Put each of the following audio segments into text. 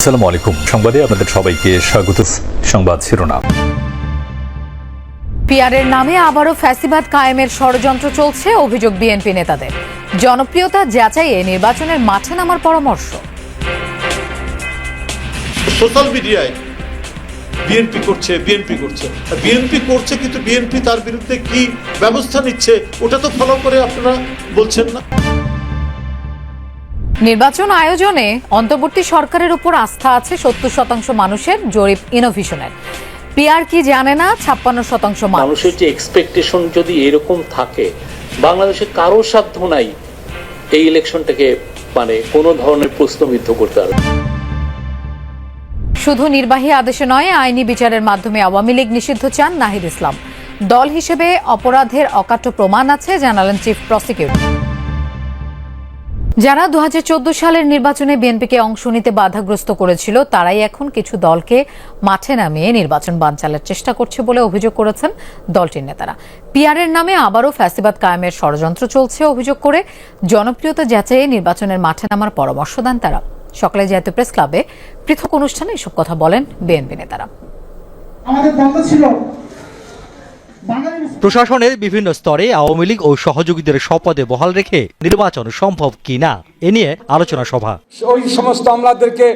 আসসালামু আলাইকুম। সংবাদে আপনাদের সবাইকে স্বাগত। সংবাদ শিরোনাম। পিআরের নামে আবারও ফ্যাসিবাদ কায়েমের ষড়যন্ত্র চলছে, অভিযোগ বিএনপি নেতাদের। জনপ্রিয়তা যাচাইয়ে নির্বাচনের মাঠে নামার পরামর্শ। সোশ্যাল মিডিয়ায় বিএনপি করছে কিন্তু বিএনপি তার বিরুদ্ধে কি ব্যবস্থা নিচ্ছে ওটা তো ফলো করে আপনারা বলছেন না। নির্বাচন আয়োজনে অন্তর্বর্তী সরকারের উপর আস্থা আছে ৭০% মানুষের, জরিপ ইনোভেশনের। পিআর কি জানে না ৫৬% মানুষের যে এক্সপেকটেশন যদি এরকম থাকে, বাংলাদেশে কারো সাধ্য নাই এই ইলেকশনটাকে কোনো ধরনের প্রশ্নবিদ্ধ করতে পারবে। শুধু নির্বাহী আদেশে নয়, আইনি বিচারের মাধ্যমে আওয়ামী লীগ নিষিদ্ধ চান নাহিদ ইসলাম। দল হিসেবে অপরাধের অকাট্য প্রমাণ আছে, জানালেন চিফ প্রসিকিউটর। যারা ২০১৪ সালের নির্বাচনে বিএনপিকে অংশ নিতে বাধাগ্রস্ত করেছিল, তারাই এখন কিছু দলকে মাঠে নামিয়ে নির্বাচন বানচালের চেষ্টা করছে বলে অভিযোগ করেছেন দলটির নেতারা। পিআরের নামে আবারও ফ্যাসিবাদ কায়েমের ষড়যন্ত্র চলছে অভিযোগ করে জনপ্রিয়তা যাচাইয়ে নির্বাচনের মাঠে নামার পরামর্শ দেন তারা। সকালে জাতীয় প্রেস ক্লাবে পৃথক অনুষ্ঠানে এসব কথা বলেন বিএনপি নেতারা। প্রশাসনের বিভিন্ন স্তরে আওয়ামী লীগ ও সহযোগীদের শপথে বহাল রেখে নির্বাচন সম্ভব কিনা এ নিয়ে আলোচনা সভা। ওই সমস্ত আমলাদেরকে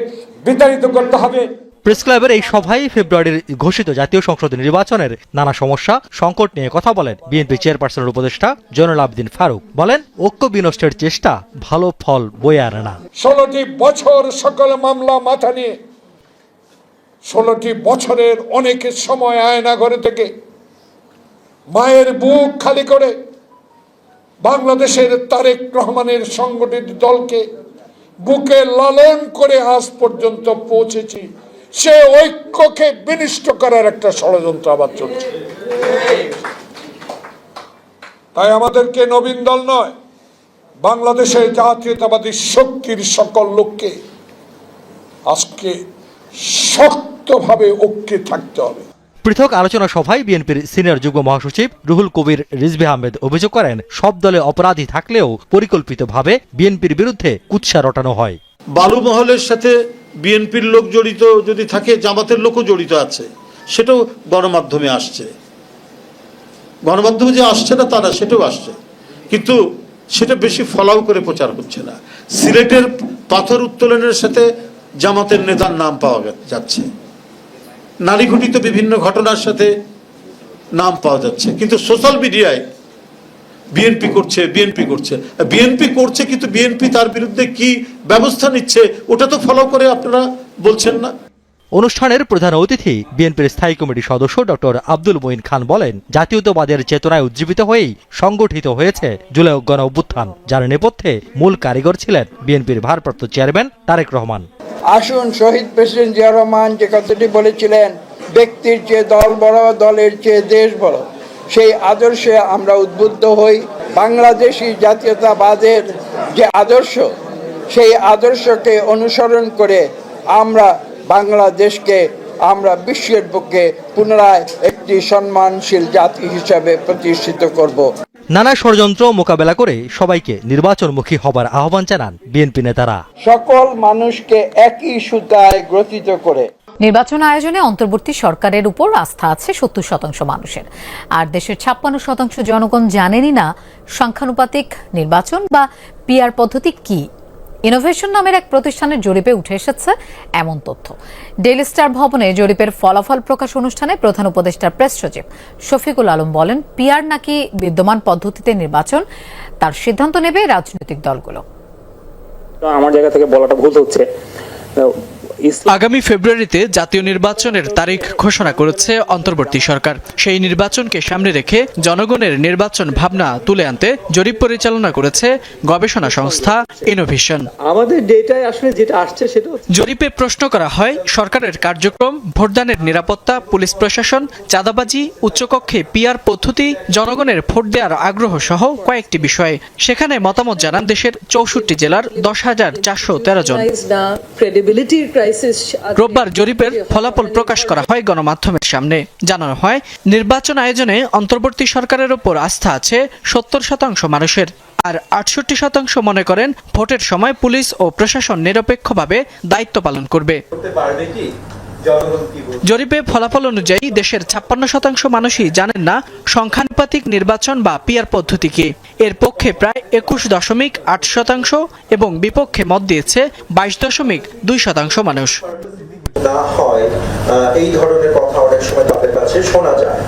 বিতাড়িত করতে হবে। প্রেস ক্লাবের এই সভায় ফেব্রুয়ারির ঘোষিত জাতীয় সংসদ নির্বাচনের নানা সমস্যা সংকট নিয়ে কথা বলেন বিএনপি চেয়ারপারসনের উপদেষ্টা জয়নুল আবেদিন ফারুক। বলেন, ঐক্য বিনষ্টের চেষ্টা ভালো ফল বয়ে আনে না। 16টি বছর সকল মামলা মাথা নিয়ে 16টি বছরের অনেকের সময় আয়নাঘরে থেকে মায়ের বুক খালি করে বাংলাদেশের তারেক রহমানের সংগঠিত দলকে বুকে লালন করে আজ পর্যন্ত পৌঁছেছি। সে ঐক্যকে বিনষ্ট করার একটা ষড়যন্ত্র আবার চলছে। তাই আমাদেরকে নবীন দল নয়, বাংলাদেশের জাতীয়তাবাদী শক্তির সকল লোককে আজকে শক্তভাবে ঐক্যে থাকতে হবে। পৃথক আলোচনা সভায় বিএনপির সিনিয়র যুগ্ম মহাসচিব রুহুল কবির রিজভী আহমেদ অভিযোগ করেন, সব দলে অপরাধী থাকলেও পরিকল্পিতভাবে বিএনপির বিরুদ্ধে কুৎসা রটানো হয়। বালু মহলের সাথে বিএনপির লোক জড়িত যদি থাকে, জামাতের লোকও জড়িত আছে, সেটাও গণমাধ্যমে আসছে। গণমাধ্যমে যে আসছে না তারা সেটাও আসছে, কিন্তু সেটা বেশি ফলাও করে প্রচার হচ্ছে না। সিলেটের পাথর উত্তোলনের সাথে জামাতের নেতার নাম পাওয়া যাচ্ছে, নারী ঘটিত বিভিন্ন ঘটনার সাথে নাম পাওয়া যাচ্ছে, কিন্তু সোশ্যাল মিডিয়ায় বিএনপি করছে কিন্তু বিএনপি তার বিরুদ্ধে কি ব্যবস্থা নিচ্ছে ওটা তো ফলো করে আপনারা বলছেন না। অনুষ্ঠানের প্রধান অতিথি বিএনপির স্থায়ী কমিটির সদস্য ডক্টর আব্দুল মঈন খান বলেন, জাতীয়তাবাদের চেতনায় উজ্জীবিত হয়েই সংগঠিত হয়েছে জুলাই গণ অভ্যুত্থান, যার নেপথ্যে মূল কারিগর ছিলেন বিএনপির ভারপ্রাপ্ত চেয়ারম্যান তারেক রহমান। আসুন, শহীদ প্রেসিডেন্ট জিয়া রহমান যে কথাটি বলেছিলেন, ব্যক্তির চেয়ে দল বড়, দলের চেয়ে দেশ বড়, সেই আদর্শে আমরা উদ্বুদ্ধ হই। বাংলাদেশি জাতীয়তাবাদের যে আদর্শ, সেই আদর্শকে অনুসরণ করে আমরা বাংলাদেশকে বিশ্বের বুকে পুনরায় একটি সম্মানশীল জাতি হিসাবে প্রতিষ্ঠিত করব। নানা ষড়যন্ত্র মোকাবেলা করে সবাইকে নির্বাচনমুখী হবার আহ্বান জানান বিএনপি নেতারা। সকল মানুষকে একই সুতায় গ্রথিত করে নির্বাচন আয়োজনে অন্তর্বর্তী সরকারের উপর আস্থা আছে ৭০% মানুষের, আর দেশের ৫৬% জনগণ জানেনই না সংখ্যানুপাতিক নির্বাচন বা পিআর পদ্ধতি কি। ইনোভেশন নামের এক প্রতিষ্ঠানের জরিপে উঠে এসেছে এমন তথ্য। ডেইলি স্টার ভবনে জরিপের ফলাফল প্রকাশ অনুষ্ঠানে প্রধান উপদেষ্টার প্রেস সচিব শফিকুল আলম বলেন, পিআর নাকি বিদ্যমান পদ্ধতিতে নির্বাচন, তার সিদ্ধান্ত নেবে রাজনৈতিক দলগুলো। আমার জায়গা থেকে বলাটা ভুল হচ্ছে। আগামী ফেব্রুয়ারিতে জাতীয় নির্বাচনের তারিখ ঘোষণা করেছে অন্তর্বর্তী সরকার। সেই নির্বাচনকে সামনে রেখে জনগণের নির্বাচন ভাবনা তুলে আনতে জরিপ পরিচালনা করেছে গবেষণা সংস্থা ইনোভেশন। আমাদের ডেটায় আসলে যেটা আসছে সেটা জরিপে প্রশ্ন করা হয় সরকারের কার্যক্রম, ভোটদানের নিরাপত্তা, পুলিশ প্রশাসন, চাঁদাবাজি, উচ্চকক্ষে পিআর পদ্ধতি, জনগণের ভোট দেওয়ার আগ্রহ সহ কয়েকটি বিষয়ে। সেখানে মতামত জানান দেশের ৬৪ জেলার ১০,৪১৩ জন। রোববার জরিপের ফলাফল প্রকাশ করা হয় গণমাধ্যমের সামনে। জানানো হয়, নির্বাচন আয়োজনে অন্তর্বর্তী সরকারের ওপর আস্থা আছে 70% মানুষের, আর 68% মনে করেন ভোটের সময় পুলিশ ও প্রশাসন নিরপেক্ষভাবে দায়িত্ব পালন করবে। জরিপে ফলাফল অনুযায়ী দেশের 56% মানুষই জানেন না সংখ্যানুপাতিক নির্বাচন বা পিআর পদ্ধতি কি। এর পক্ষে প্রায় 21.8% এবং বিপক্ষে মত দিয়েছে 22.2% মানুষ। না হয় এই ধরনের কথা অনেক সময় তাদের কাছে শোনা যায়,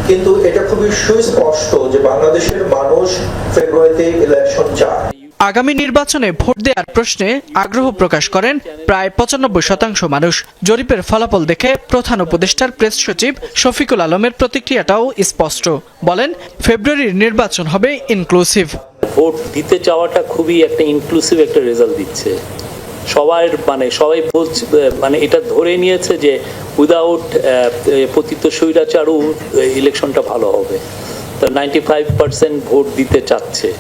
কিন্তু এটা খুবই সুস্পষ্ট যে বাংলাদেশের মানুষ ফেব্রুয়ারিতে ইলেকশন চায়। আগামী নির্বাচনে ভোট দেওয়ার প্রশ্নে আগ্রহ প্রকাশ করেন প্রায় 95% মানুষ। জরিপের ফলাফল দেখে প্রধান উপদেষ্টার প্রেস সচিব শফিকুল আলমের প্রতিক্রিয়াটাও স্পষ্ট। বলেন, ফেব্রুয়ারির নির্বাচন হবে ইনক্লুসিভ। ভোট দিতে চাওয়াটা খুবই একটা ইনক্লুসিভ একটা রেজাল্ট দিচ্ছে। সবাই বলছে, এটা ধরে নিয়েছে যে উইদাউট পতিত স্বৈরাচারও ইলেকশনটা ভালো হবে। 95% ভোট দিতে চাচ্ছে।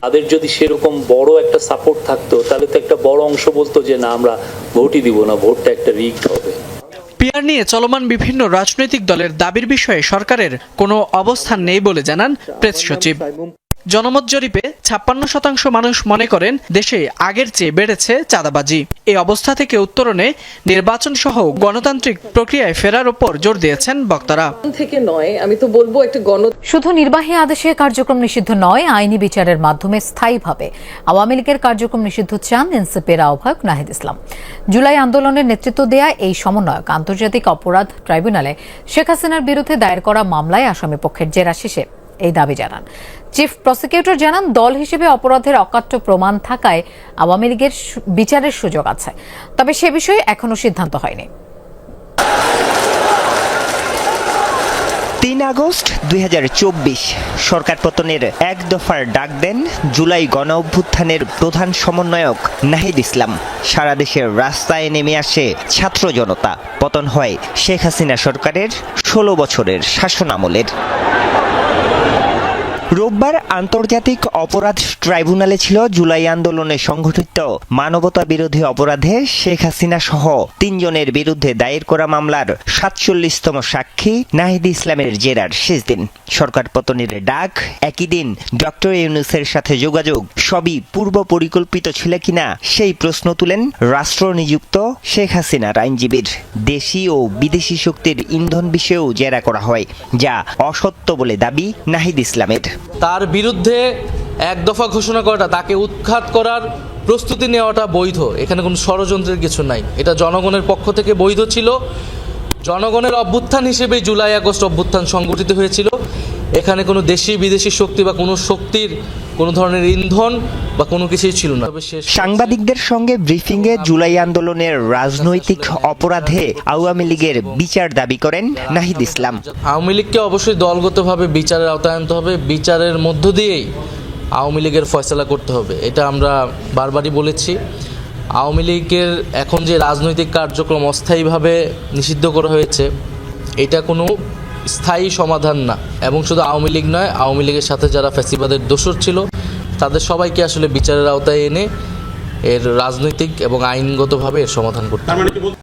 তাদের যদি সেরকম বড় একটা সাপোর্ট থাকতো, তাহলে তো একটা বড় অংশ বলতো যে না, আমরা ভোটই দিব না, ভোটটা একটা রিগড হবে। পিআর নিয়ে চলমান বিভিন্ন রাজনৈতিক দলের দাবির বিষয়ে সরকারের কোনো অবস্থান নেই বলে জানান প্রেস সচিব। জনমত জরিপে 56% মানুষ মনে করেন দেশে আগের চেয়ে বেড়েছে চাঁদাবাজি। এই অবস্থা থেকে উত্তরণে নির্বাচন সহ গণতান্ত্রিক প্রক্রিয়ায় ফেরার উপর জোর দিয়েছেন বক্তারা। শুধু নির্বাহী আদেশে কার্যক্রম নিষিদ্ধ নয়, আইনি বিচারের মাধ্যমে স্থায়ীভাবে আওয়ামী লীগের কার্যক্রম নিষিদ্ধ চান এনসিপির আহ্বায়ক নাহিদ ইসলাম। জুলাই আন্দোলনের নেতৃত্ব দেয়া এই সমন্বয়ক আন্তর্জাতিক অপরাধ ট্রাইব্যুনালে শেখ হাসিনার বিরুদ্ধে দায়ের করা মামলায় আসামি পক্ষের জেরা শেষে এই দাবি জানান। চিফ প্রসিকিউটর জানান, দল হিসেবে অপরাধের অকাট্য প্রমাণ থাকায় আওয়ামী লীগের বিচারের সুযোগ আছে, তবে সে বিষয়ে এখনো সিদ্ধান্ত হয়নি। 3 আগস্ট 2024 সরকার পতনের এক দফার ডাক দেন জুলাই গণ অভ্যুত্থানের প্রধান সমন্বয়ক নাহিদ ইসলাম। সারা দেশের রাস্তায় নেমে আসে ছাত্র জনতা। পতন হয় শেখ হাসিনা সরকারের 16 বছরের শাসনামলের। রোববার আন্তর্জাতিক অপরাধ ট্রাইব্যুনালে ছিল জুলাই আন্দোলনে সংঘটিত মানবতা বিরোধী অপরাধে শেখ হাসিনা সহ 3 জনের বিরুদ্ধে দায়ের করা মামলার 47তম সাক্ষী নাহিদ ইসলামের জেরার শেষ দিন। সরকার পতনের ডাক, একই দিন ডক্টর ইউনূসের সাথে যোগাযোগ, সবই পূর্ব পরিকল্পিত ছিল কিনা সেই প্রশ্ন তুলেন রাষ্ট্র নিযুক্ত শেখ হাসিনার আইনজীবীর। দেশি ও বিদেশি শক্তির ইন্ধন বিষয়েও জেরা করা হয়, যা অসত্য বলে দাবি নাহিদ ইসলামের। তার বিরুদ্ধে এক দফা ঘোষণা করাটা, তাকে উৎখাত করার প্রস্তুতি নেওয়াটা বৈধ। এখানে কোনো ষড়যন্ত্রের কিছু নাই। এটা জনগণের পক্ষ থেকে বৈধ ছিল। জনগণের অভ্যুত্থান হিসেবে জুলাই আগস্ট অভ্যুত্থান সংগঠিত হয়েছিল। এখানে কোনো দেশি বিদেশি শক্তি বা কোনো শক্তির কোনো ধরনের ইন্ধন বা কোনো কিছুই ছিল না। সাংবাদিকদের সঙ্গে ব্রিফিংয়ে জুলাই আন্দোলনের রাজনৈতিক অপরাধে আওয়ামী লীগের বিচার দাবি করেন নাহিদ ইসলাম। আওয়ামী লীগকে অবশ্যই দলগতভাবে বিচারের আওতায় আনতে হবে। বিচারের মধ্য দিয়েই আওয়ামী লীগের ফয়সালা করতে হবে। এটা আমরা বারবারই বলেছি। আওয়ামী লীগের এখন যে রাজনৈতিক কার্যক্রম অস্থায়ীভাবে নিষিদ্ধ করা হয়েছে, এটা কোনো স্থায়ী সমাধান না। এবং শুধু আওয়ামী লীগ নয়, আওয়ামী লীগের সাথে যারা ফ্যাসিবাদের দোসর ছিল তাদের সবাইকে আসলে বিচারের আওতায় এনে এর রাজনৈতিক এবং আইনগতভাবে এর সমাধান করতে হবে।